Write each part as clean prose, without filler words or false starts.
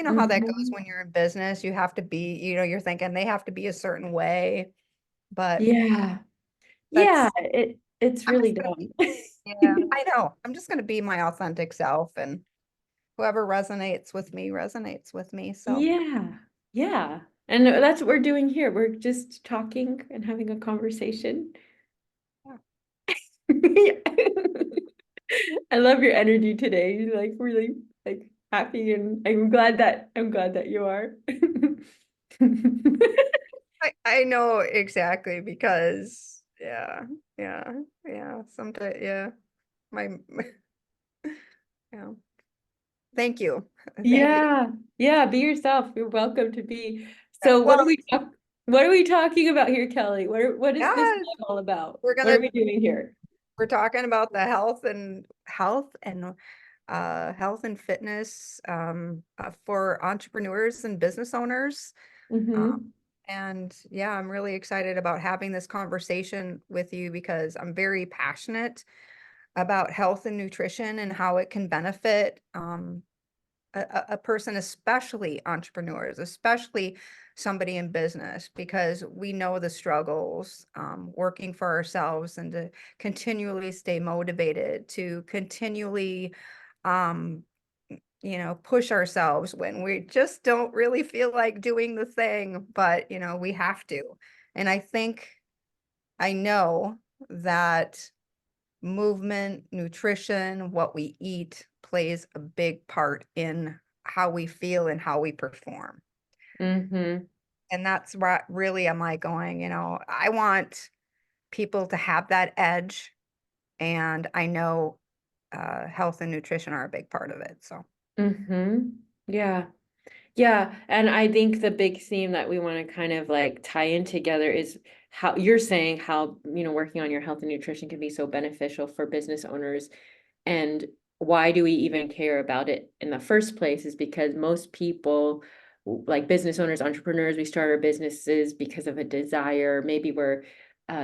you know how that goes Mhm. when you're in business. You have to be, you're thinking they have to be a certain way, but Yeah. Yeah, that's, it's I'm really just gonna be, dumb. yeah, I know. I'm just gonna be my authentic self, and whoever resonates with me. So Yeah. Yeah. And that's what we're doing here. We're just talking and having a conversation. yeah. I love your energy today. You're like really like happy and I'm glad that you are. I know exactly because yeah, yeah. Sometimes, yeah. My yeah. Thank you. Thank you. Yeah. Yeah, be yourself. You're welcome to be. Yeah, So well, what are we talking about here, Kelly? What is this yeah, live all about? we're What are gonna we doing here? we're talking about the health and fitness for entrepreneurs and business owners. Mm-hmm. And yeah, I'm really excited about having this conversation with you because I'm very passionate about health and nutrition and how it can benefit a person, especially entrepreneurs, especially somebody in business, because we know the struggles working for ourselves and to continually stay motivated, to continually, um, push ourselves when we just don't really feel like doing the thing, but, we have to. And I know that movement, nutrition, what we eat plays a big part in how we feel and how we perform. Mm-hmm. And that's what really am I going, I want people to have that edge. And I know health and nutrition are a big part of it. So, Mm-hmm. Yeah. Yeah, and I think the big theme that we want to kind of like tie in together is how you're saying how, working on your health and nutrition can be so beneficial for business owners. And why do we even care about it in the first place is because most people, like business owners, entrepreneurs, we start our businesses because of a desire. Maybe we're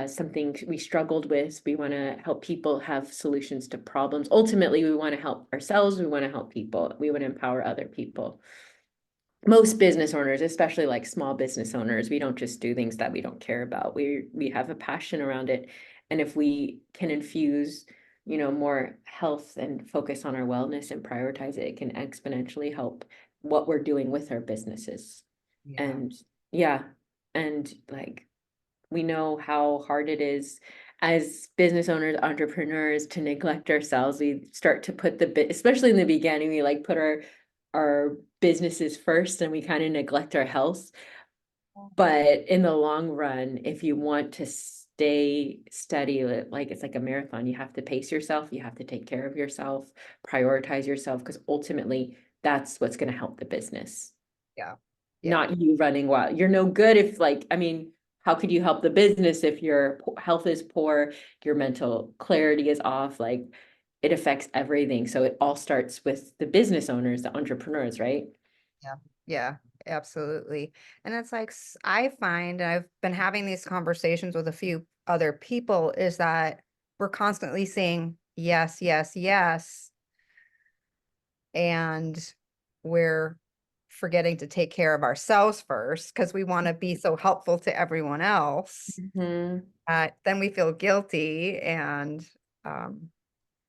something we struggled with. We want to help people have solutions to problems. Ultimately, we want to help ourselves. We want to help people. We want to empower other people. Most business owners, especially like small business owners, we don't just do things that we don't care about. We have a passion around it. And if we can infuse, more health and focus on our wellness and prioritize it, it can exponentially help what we're doing with our businesses. yeah. And yeah, and like we know how hard it is as business owners, entrepreneurs to neglect ourselves. We start to put the bit, especially in the beginning, we like put our businesses first and we kind of neglect our health. But in the long run, if you want to stay steady, like it's like a marathon, you have to pace yourself, you have to take care of yourself, prioritize yourself, because ultimately that's what's going to help the business, Yeah. Yeah. not you running wild. You're no good if like, I mean, how could you help the business if your health is poor, your mental clarity is off? Like it affects everything. So it all starts with the business owners, the entrepreneurs, right? Yeah. Yeah. Absolutely. And it's like, I find, and I've been having these conversations with a few other people, is that we're constantly saying yes, yes, yes. And we're forgetting to take care of ourselves first because we want to be so helpful to everyone else. Hmm. Then we feel guilty. And um,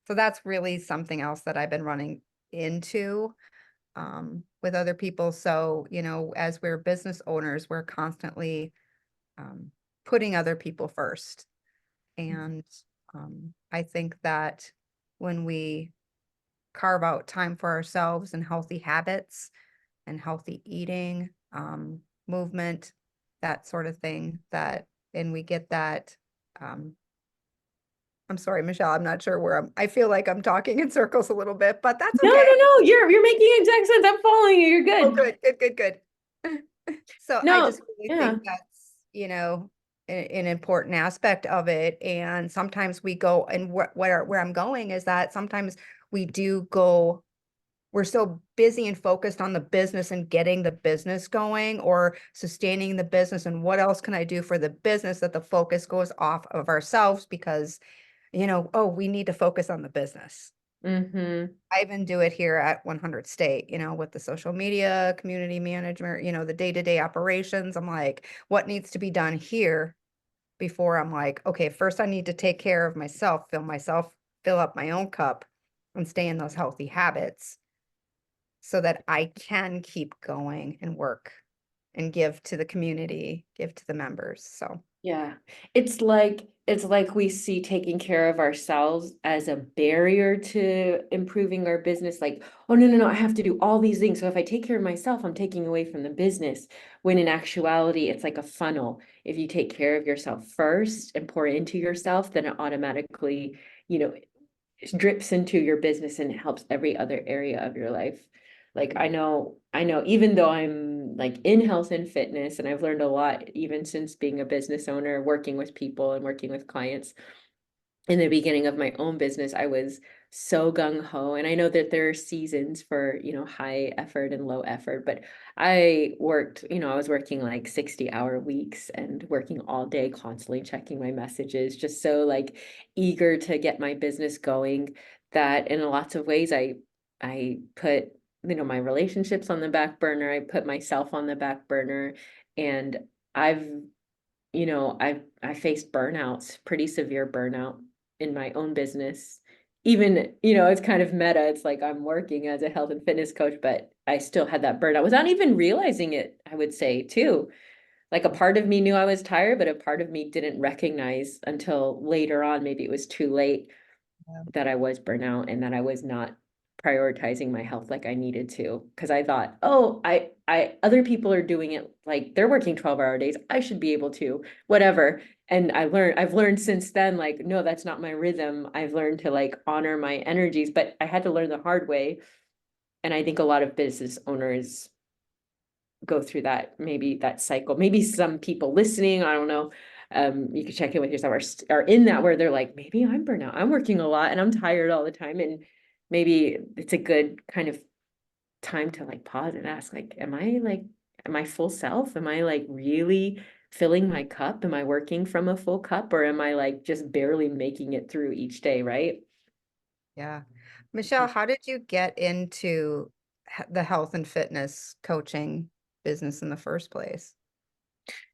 so that's really something else that I've been running into with other people. So, as we're business owners, we're constantly um, putting other people first. And I think that when we carve out time for ourselves and healthy habits and healthy eating, movement, that sort of thing, and we get that. Um, I'm sorry, Michelle, I'm not sure I feel like I'm talking in circles a little bit, but that's No, okay. no, no. You're making exact sense. I'm following you. You're Oh, good. good, good, good, good. So I No, just really think yeah. that's, an important aspect of it. And sometimes we go, and where I'm going is that sometimes we do go, we're so busy and focused on the business and getting the business going or sustaining the business and what else can I do for the business, that the focus goes off of ourselves because, oh, we need to focus on the business. Mm-hmm. I even do it here at 100 State, with the social media, community management, the day-to-day operations. I'm like, what needs to be done here before I'm like, okay, first I need to take care of myself, fill up my own cup and stay in those healthy habits so that I can keep going and work and give to the community, give to the members. So, Yeah. It's like we see taking care of ourselves as a barrier to improving our business. Like, oh no, no, no, I have to do all these things. So if I take care of myself, I'm taking away from the business. When in actuality, it's like a funnel. If you take care of yourself first and pour into yourself, then it automatically, you know, drips into your business and helps every other area of your life. Like I know, even though I'm like in health and fitness, and I've learned a lot even since being a business owner, working with people and working with clients, in the beginning of my own business, I was so gung ho. And I know that there are seasons for, high effort and low effort, but I was working like 60-hour weeks and working all day, constantly checking my messages, just so like eager to get my business going that in lots of ways I put, my relationships on the back burner. I put myself on the back burner, and I've I faced burnouts, pretty severe burnout in my own business. Even, it's kind of meta. It's like I'm working as a health and fitness coach, but I still had that burnout without even realizing it, I would say too. Like a part of me knew I was tired, but a part of me didn't recognize until later on, maybe it was too late, yeah. that I was burnout and that I was not prioritizing my health like I needed to. Because I thought, oh, other people are doing it, like they're working 12-hour days. I should be able to, whatever. And I've learned since then, like, no, that's not my rhythm. I've learned to like honor my energies, but I had to learn the hard way. And I think a lot of business owners go through that, maybe that cycle. Maybe some people listening, I don't know. You can check in with yourself, are in that where they're like, maybe I'm burnout. I'm working a lot and I'm tired all the time. And maybe it's a good kind of time to like pause and ask, like, am I full self? Am I like really filling my cup? Am I working from a full cup, or am I like just barely making it through each day, right? Yeah. Michelle, how did you get into the health and fitness coaching business in the first place?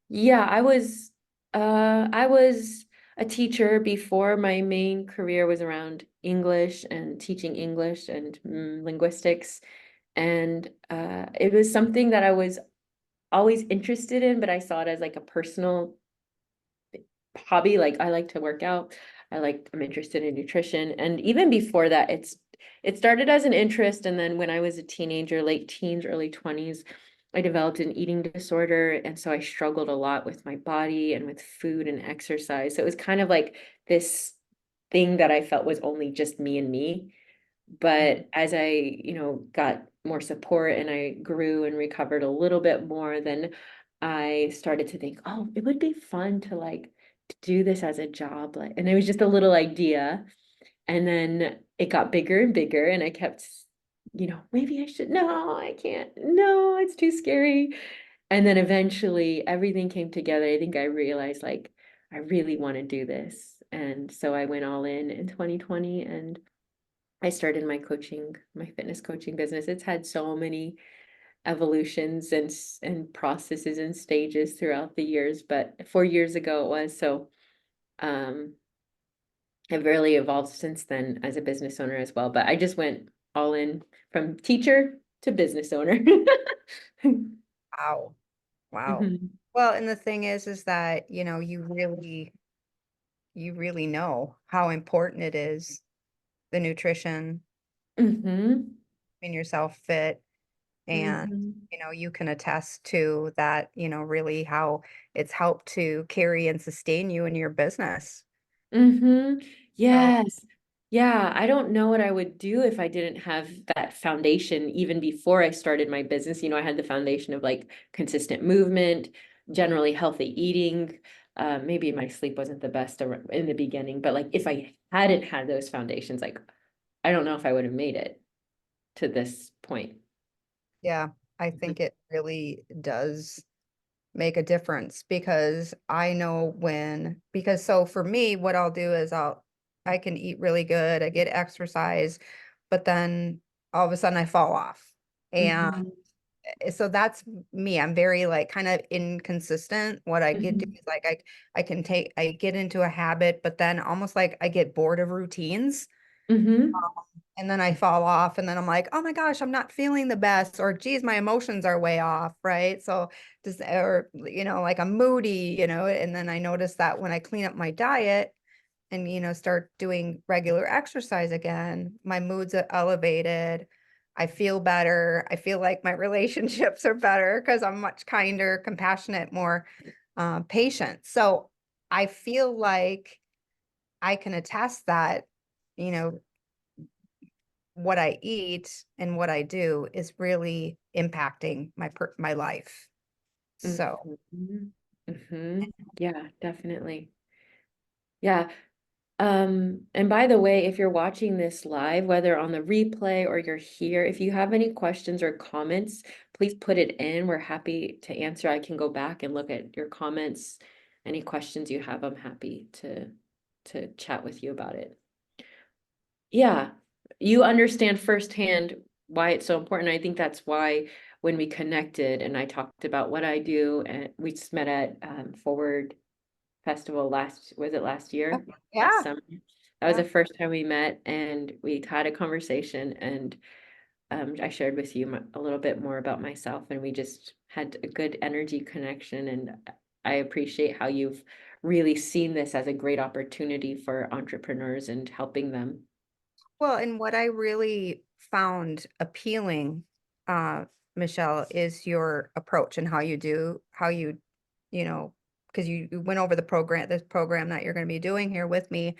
Yeah, I was a teacher before. My main career was around English and teaching English and linguistics. And it was something that I was always interested in, but I saw it as like a personal hobby. Like I like to work out. I'm interested in nutrition. And even before that, it started as an interest. And then when I was a teenager, late teens, early 20s, I developed an eating disorder. And so I struggled a lot with my body and with food and exercise. So it was kind of like this thing that I felt was only just me and me. But as I, got more support and I grew and recovered a little bit more, then I started to think, oh, it would be fun to like do this as a job. Like, and it was just a little idea. And then it got bigger and bigger, and I kept, maybe I should, no, I can't, no, it's too scary. And then eventually everything came together. I think I realized like I really want to do this. And so I went all in 2020, and I started my fitness coaching business. It's had so many evolutions and processes and stages throughout the years, but 4 years ago it was. So um I've really evolved since then as a business owner as well. But I just went all in from teacher to business owner. Wow. Wow. Mhm. Well, and the thing is that, you really know how important it is, the nutrition, Mhm. keeping yourself fit, and, Mhm. you can attest to that, really how it's helped to carry and sustain you in your business. Mm-hmm. So, Yes. Yeah, I don't know what I would do if I didn't have that foundation even before I started my business. I had the foundation of like consistent movement, generally healthy eating. Maybe my sleep wasn't the best in the beginning, but like if I hadn't had those foundations, like I don't know if I would have made it to this point. yeah, I think it really does make a difference because I know because so for me, what I'll do is I can eat really good, I get exercise, but then all of a sudden I fall off. And Mhm. so that's me. I'm very like kind of inconsistent. What I get do Mhm. is like I get into a habit, but then almost like I get bored of routines. Mhm. And then I fall off, and then I'm like, oh my gosh, I'm not feeling the best, or geez, my emotions are way off, right? So just, or, like I'm moody, and then I notice that when I clean up my diet and, start doing regular exercise again, my moods are elevated. I feel better. I feel like my relationships are better because I'm much kinder, compassionate, more patient. So I feel like I can attest that, you know, what I eat and what I do is really impacting my life. So, Mhm. Mhm. Yeah, definitely. Yeah. And by the way, if you're watching this live, whether on the replay or you're here, if you have any questions or comments, please put it in. We're happy to answer. I can go back and look at your comments. Any questions you have, I'm happy to chat with you about it. Yeah, you understand firsthand why it's so important. I think that's why when we connected and I talked about what I do, and we just met at Forward Festival was it last year? Last yeah, summer. That was yeah. the first time we met and we had a conversation and I shared with you a little bit more about myself and we just had a good energy connection and I appreciate how you've really seen this as a great opportunity for entrepreneurs and helping them. Well, and what I really found appealing, uh, Michelle, is your approach and how you know, because you went over this program that you're going to be doing here with me,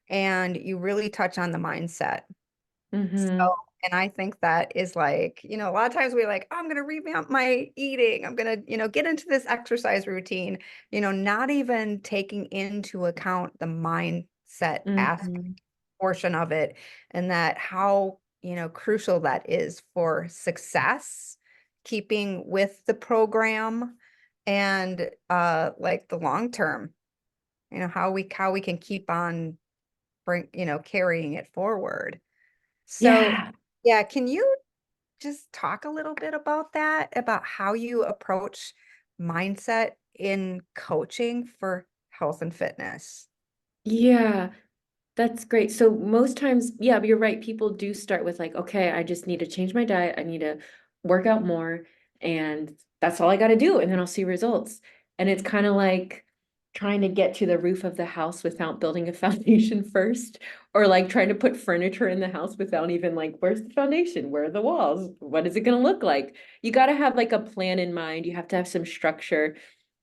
and you really touch on the mindset. So, Mm-hmm. and I think that is like, a lot of times we're like, oh, I'm going to revamp my eating. I'm going to, get into this exercise routine, not even taking into account the mindset aspect Mm-hmm. portion of it, and that how, crucial that is for success, keeping with the program, and like the long term, how we can keep on carrying it forward. So, Yeah. yeah, can you just talk a little bit about that, about how you approach mindset in coaching for health and fitness? Yeah. That's great. So most times, yeah, you're right. People do start with like, okay, I just need to change my diet. I need to work out more, and that's all I got to do, and then I'll see results. And it's kind of like trying to get to the roof of the house without building a foundation first, or like trying to put furniture in the house without even like, where's the foundation? Where are the walls? What is it going to look like? You got to have like a plan in mind. You have to have some structure.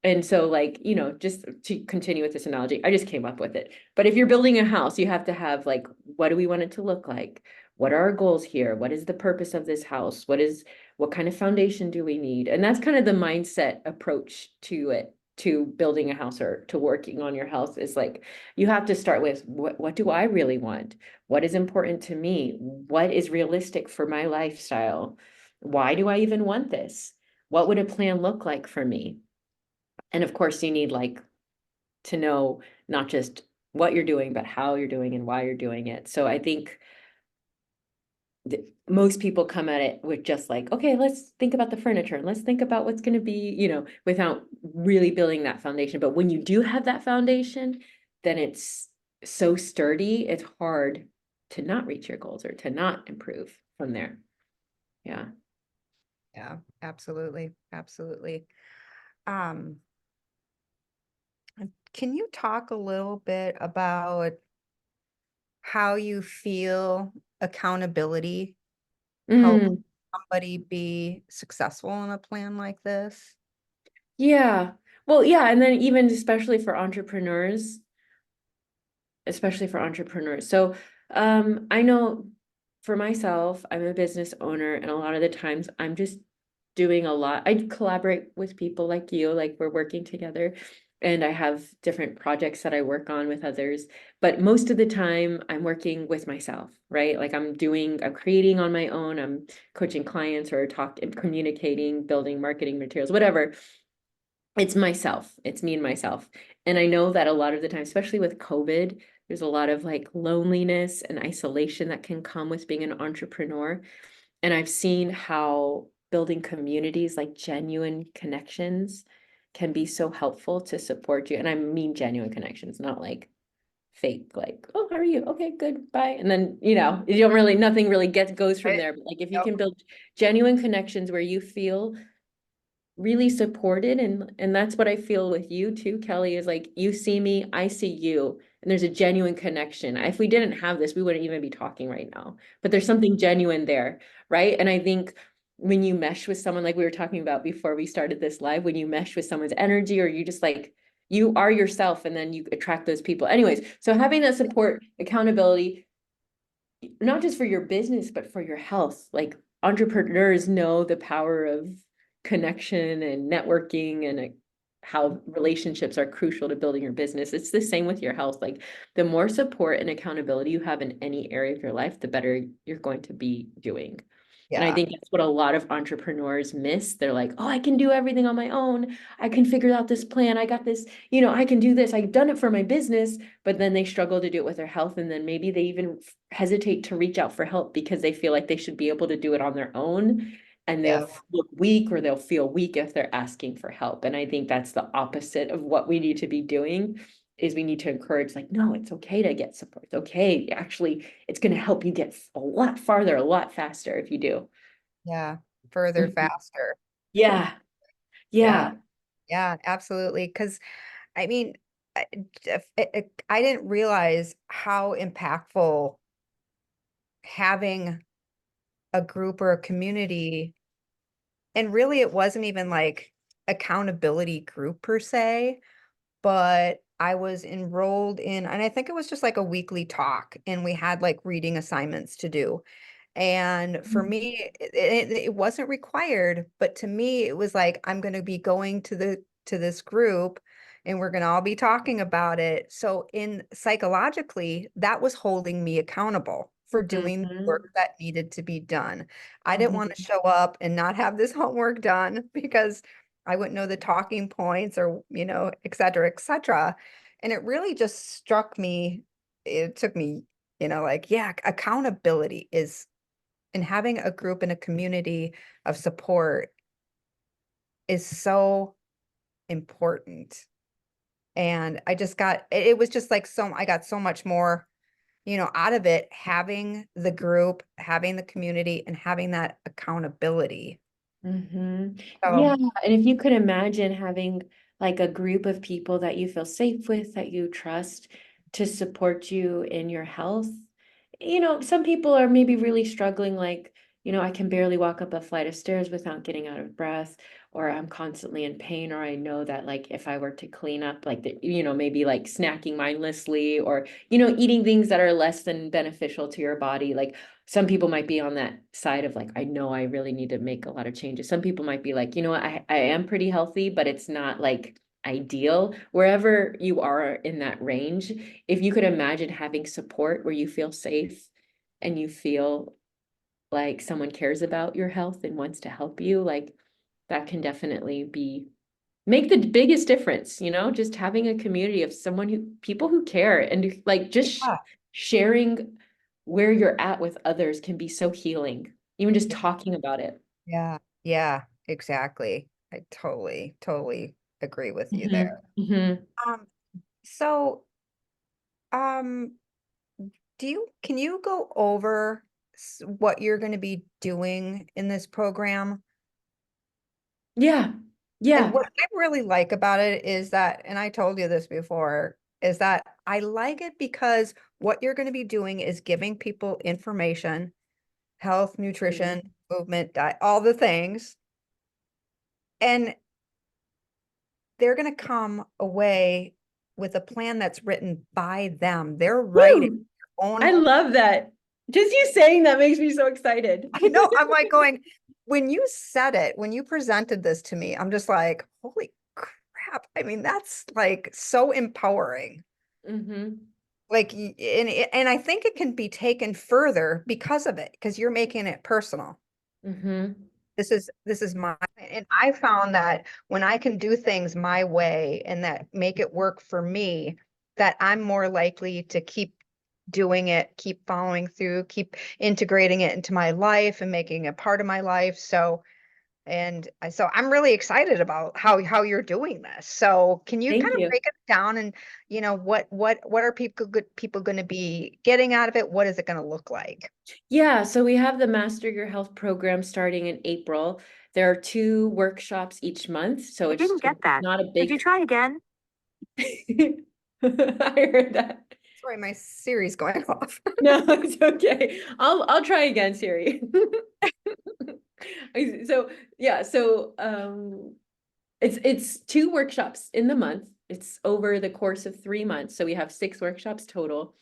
And so, like, just to continue with this analogy, I just came up with it. But if you're building a house, you have to have like, what do we want it to look like? What are our goals here? What is the purpose of this house? What kind of foundation do we need? And that's kind of the mindset approach to it, to building a house or to working on your house is like, you have to start with what do I really want? What is important to me? What is realistic for my lifestyle? Why do I even want this? What would a plan look like for me? And of course, you need like to know not just what you're doing, but how you're doing and why you're doing it. So I think most people come at it with just like, okay, let's think about the furniture and let's think about what's going to be, without really building that foundation. But when you do have that foundation, then it's so sturdy, it's hard to not reach your goals or to not improve from there. Yeah. Yeah, absolutely. Absolutely. Um, can you talk a little bit about how you feel accountability help Mm, somebody be successful in a plan like this? yeah. Well, yeah. And then even especially for entrepreneurs. So I know for myself, I'm a business owner, and a lot of the times I'm just doing a lot. I collaborate with people like you, like we're working together, and I have different projects that I work on with others. But most of the time, I'm working with myself, right? Like I'm creating on my own, I'm coaching clients or communicating, building marketing materials, whatever. It's myself. It's me and myself. And I know that a lot of the time, especially with COVID, There's a lot of like loneliness and isolation that can come with being an entrepreneur. And I've seen how building communities, like genuine connections, can be so helpful to support you. And I mean genuine connections, not like fake, like, oh, how are you? Okay, good, bye. And then, you don't really, nothing really goes from Right. there. But like if you Yep. can build genuine connections where you feel really supported, and that's what I feel with you too, Kelly, is like you see me, I see you, and there's a genuine connection. If we didn't have this, we wouldn't even be talking right now. But there's something genuine there, right? And I think when you mesh with someone, like we were talking about before we started this live, when you mesh with someone's energy, or you just like you are yourself, and then you attract those people. Anyways, so having that support, accountability, not just for your business, but for your health. Like entrepreneurs know the power of connection and networking, and how relationships are crucial to building your business. It's the same with your health. Like the more support and accountability you have in any area of your life, the better you're going to be doing. And I Yeah. think that's what a lot of entrepreneurs miss. They're like, oh, I can do everything on my own. I can figure out this plan. I got this, I can do this. I've done it for my business, but then they struggle to do it with their health. And then maybe they even hesitate to reach out for help because they feel like they should be able to do it on their own. And Yeah. they'll look weak, or they'll feel weak if they're asking for help. And I think that's the opposite of what we need to be doing. Is we need to encourage, like, no, it's okay to get support. It's okay. Actually, it's going to help you get a lot farther, a lot faster if you do. Yeah. Further, Mhm. faster. Yeah. Yeah. Yeah. Yeah, absolutely. Because I mean, I didn't realize how impactful having a group or a community, and really it wasn't even like accountability group per se, but I was enrolled in, and I think it was just like a weekly talk, and we had like reading assignments to do. And for Mm. me, it wasn't required, but to me, it was like, I'm going to be going to this group and we're going to all be talking about it. So in psychologically, that was holding me accountable for doing the Mhm. work that needed to be done. I didn't want to Mhm. show up and not have this homework done because I wouldn't know the talking points or, et cetera, et cetera. And it really just struck me. It took me, like, yeah, accountability is, and having a group and a community of support is so important. And I just got, it was just like, I got so much more, out of it, having the group, having the community, and having that accountability. Mhm. So Yeah, and if you could imagine having like a group of people that you feel safe with, that you trust to support you in your health. Some people are maybe really struggling, like, I can barely walk up a flight of stairs without getting out of breath, or I'm constantly in pain, or I know that like if I were to clean up, like maybe like snacking mindlessly, or eating things that are less than beneficial to your body, like some people might be on that side of like, I know I really need to make a lot of changes. Some people might be like, what, I am pretty healthy, but it's not like ideal. Wherever you are in that range, if you could imagine having support where you feel safe and you feel like someone cares about your health and wants to help you, like that can definitely make the biggest difference, just having a community of people who care, and like just yeah, sharing where you're at with others can be so healing, even just talking about it. yeah, yeah, exactly. I totally, totally agree with you there. Hmm. Hmm. Um, so, um, can you go over what you're going to be doing in this program? Yeah. And Yeah. what I really like about it is that, and I told you this before, is that I like it because what you're going to be doing is giving people information, health, nutrition, Mhm. movement, diet, all the things. And they're going to come away with a plan that's written by them. They're writing Woo! their I own. love that. Just you saying that makes me so excited. I know, I'm like going, when you said it, when you presented this to me, I'm just like, holy crap. I mean, that's like so empowering. Hmm. Like, and I think it can be taken further because of it, because you're making it personal. Hmm. This is my, and I found that when I can do things my way and that make it work for me, that I'm more likely to keep doing it, keep following through, keep integrating it into my life and making it part of my life. So, so I'm really excited about how you're doing this. So can you kind Thank of you. break it down and, what are people going to be getting out of it? What is it going to look like? Yeah, so we have the Master Your Health program starting in April. There are 2 workshops each month, so I it's didn't get that. not a Could you big. try again? I heard that. Sorry, my Siri's going off. No, it's okay. I'll try again, Siri. So yeah, so it's 2 workshops in the month. It's over the course of 3 months. So we have 6 workshops total.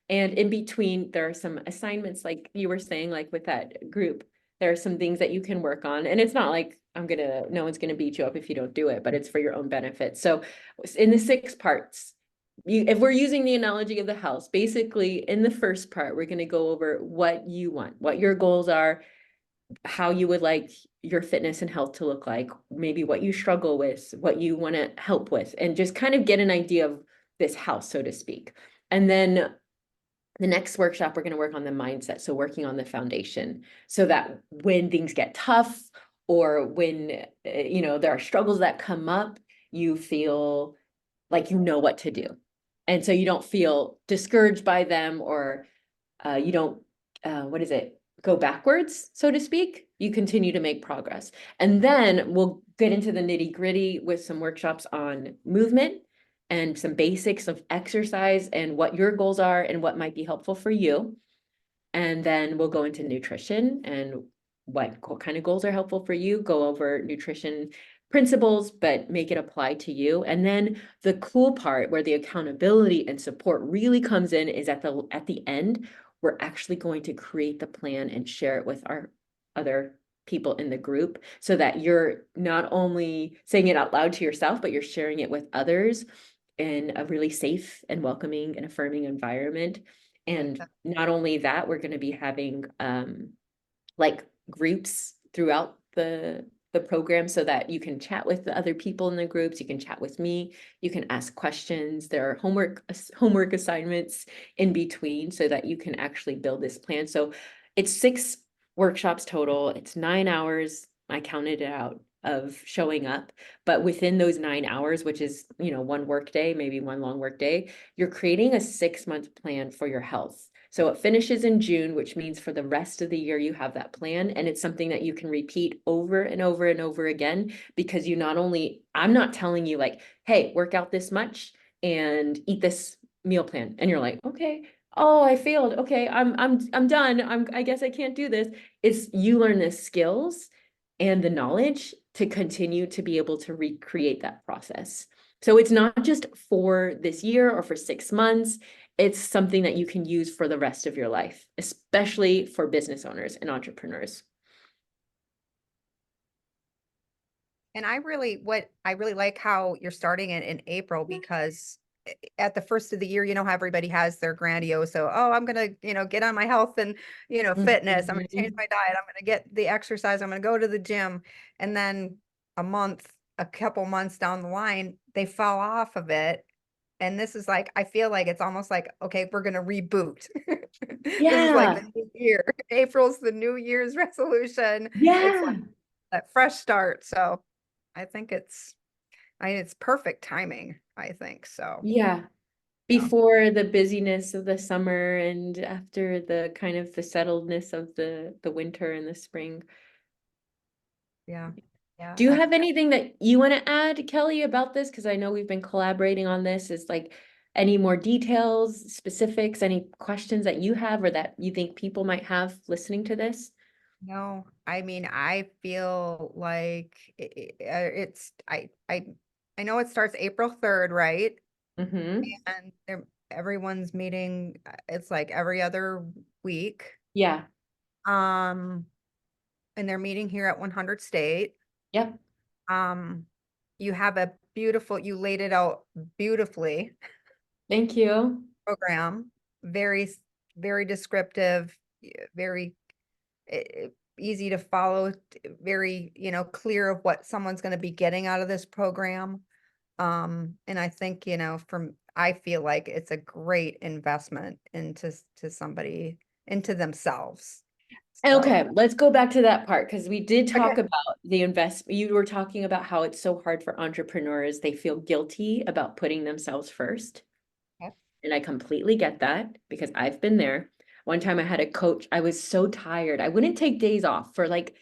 And in between, there are some assignments, like you were saying, like with that group, there are some things that you can work on. And it's not like no one's gonna beat you up if you don't do it, but it's for your own benefit. So in the 6 parts, if we're using the analogy of the house, basically in the first part, we're gonna go over what you want, what your goals are, how you would like your fitness and health to look like, maybe what you struggle with, what you want to help with, and just kind of get an idea of this house, so to speak. And then the next workshop, we're going to work on the mindset. So working on the foundation so that when things get tough or when, there are struggles that come up, you feel like you know what to do. And so you don't feel discouraged by them or you don't, what is it? Go backwards, so to speak. You continue to make progress. And then we'll get into the nitty gritty with some workshops on movement and some basics of exercise and what your goals are and what might be helpful for you. And then we'll go into nutrition and what kind of goals are helpful for you, go over nutrition principles, but make it apply to you. And then the cool part where the accountability and support really comes in is at the end, we're actually going to create the plan and share it with our other people in the group so that you're not only saying it out loud to yourself, but you're sharing it with others in a really safe and welcoming and affirming environment. And not only that, we're going to be having like groups throughout the program so that you can chat with the other people in the groups, you can chat with me, you can ask questions. There are homework assignments in between so that you can actually build this plan. So it's 6 workshops total. It's 9 hours. I counted it out of showing up, but within those 9 hours, which is, one work day, maybe one long work day, you're creating a 6-month plan for your health. So it finishes in June, which means for the rest of the year, you have that plan. And it's something that you can repeat over and over and over again, because I'm not telling you like, hey, work out this much and eat this meal plan. And you're like, okay, oh, I failed. Okay, I'm done. I guess I can't do this. It's you learn the skills and the knowledge to continue to be able to recreate that process. So it's not just for this year or for 6 months. It's something that you can use for the rest of your life, especially for business owners and entrepreneurs. And I really like how you're starting it in April, because at the first of the year, how everybody has their grandiose, so, oh, I'm gonna, get on my health and, fitness. I'm gonna change Mhm. my diet. I'm gonna get the exercise. I'm gonna go to the gym. And then a couple months down the line, they fall off of it. And this is like, I feel like it's almost like, okay, we're gonna reboot. This is like Yeah, the new year. April's the New Year's resolution. It's like yeah, that fresh start. So I think it's perfect timing, I think. So, yeah. yeah, Before the busyness of the summer and after the kind of the settledness of the winter and the spring. yeah, yeah, Do you that's have anything that you want to add, Kelly, about this? Because I know we've been collaborating on this. Is like any more details, specifics, any questions that you have or that you think people might have listening to this? no, I mean, I feel like I know it starts April 3rd, right? Mm-hmm. And everyone's meeting, it's like every other week. Yeah. Um, and they're meeting here at 100 State. Yep. Um, you laid it out beautifully. Thank you. Program, very, very descriptive, very easy to follow, very, clear of what someone's going to be getting out of this program. And I think, I feel like it's a great investment to somebody, into themselves. So, Okay, let's go back to that part because we did talk okay. about the investment. You were talking about how it's so hard for entrepreneurs. They feel guilty about putting themselves first. Yep. And I completely get that because I've been there. One time I had a coach, I was so tired. I wouldn't take days off for like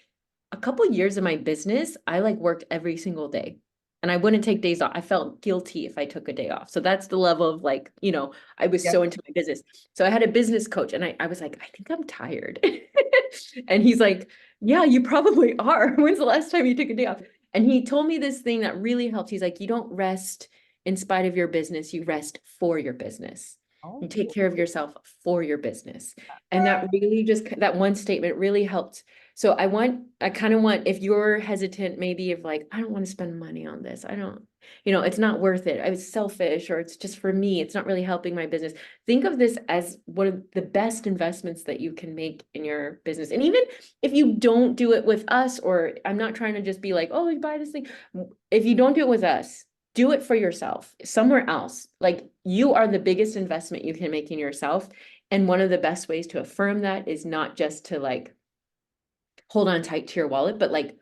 a couple years of my business. I like worked every single day and I wouldn't take days off. I felt guilty if I took a day off. So that's the level of like, I was Yep. so into my business. So I had a business coach and I was like, I think I'm tired. And he's like, yeah, you probably are. When's the last time you took a day off? And he told me this thing that really helped. He's like, you don't rest in spite of your business, you rest for your business. Oh, You take care of yourself for your business. And that really that one statement really helped. So I kind of want, if you're hesitant, maybe of like, I don't want to spend money on this. I don't, it's not worth it. I was selfish or it's just for me. It's not really helping my business. Think of this as one of the best investments that you can make in your business. And even if you don't do it with us, or I'm not trying to just be like, oh, you buy this thing. If you don't do it with us, do it for yourself somewhere else. Like you are the biggest investment you can make in yourself. And one of the best ways to affirm that is not just to like hold on tight to your wallet, but like,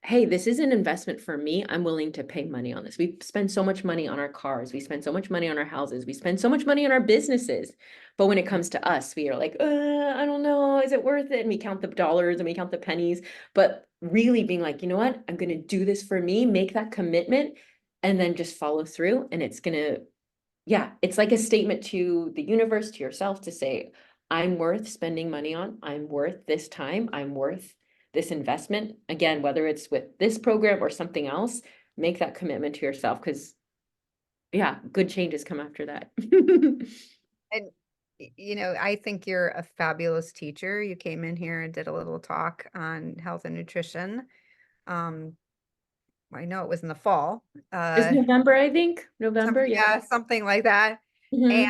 hey, this is an investment for me. I'm willing to pay money on this. We spend so much money on our cars. We spend so much money on our houses. We spend so much money on our businesses. But when it comes to us, we are like, I don't know, is it worth it? And we count the dollars and we count the pennies. But really being like, you know what? I'm going to do this for me, make that commitment, and then just follow through. And it's going to, yeah, it's like a statement to the universe, to yourself to say, I'm worth spending money on. I'm worth this time. I'm worth this investment. Again, whether it's with this program or something else, make that commitment to yourself because, yeah, good changes come after that. and I think you're a fabulous teacher. You came in here and did a little talk on health and nutrition. Um, I know it was in the fall. It's November, I think. November, yeah. Yeah, something like that. And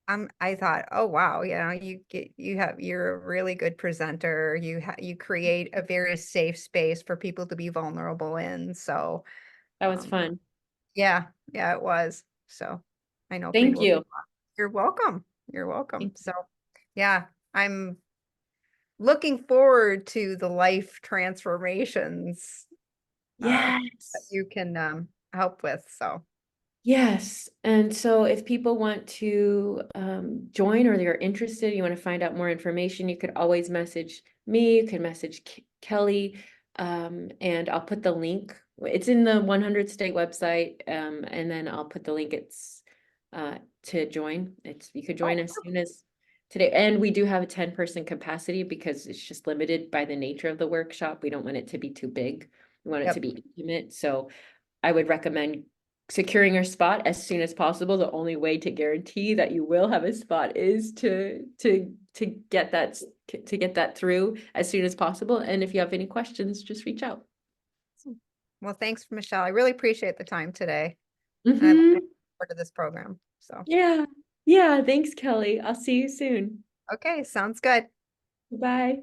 Mhm. I thought, oh wow, you're a really good presenter. You create a very safe space for people to be vulnerable in. So, That was um, fun. yeah, yeah, it was. So I know Thank people. you. You're welcome. You're welcome. Thank you. So yeah, I'm looking forward to the life transformations that Yes. you can help with. So Yes. And so if people want to join or they're interested, you want to find out more information, you could always message me, you can message Kelly, and I'll put the link. It's in the 100 State website, and then I'll put the link. It's to join. You could join oh, as soon as today. And we do have a 10-person capacity because it's just limited by the nature of the workshop. We don't want it to be too big. We want it to yep. be intimate. So I would recommend securing your spot as soon as possible. The only way to guarantee that you will have a spot is to get that through as soon as possible. And if you have any questions, just reach out. Well, thanks, Michelle. I really appreciate the time today. And I look Hmm. forward to this program. So, Yeah. Yeah. Thanks, Kelly. I'll see you soon. okay, sounds good. Bye.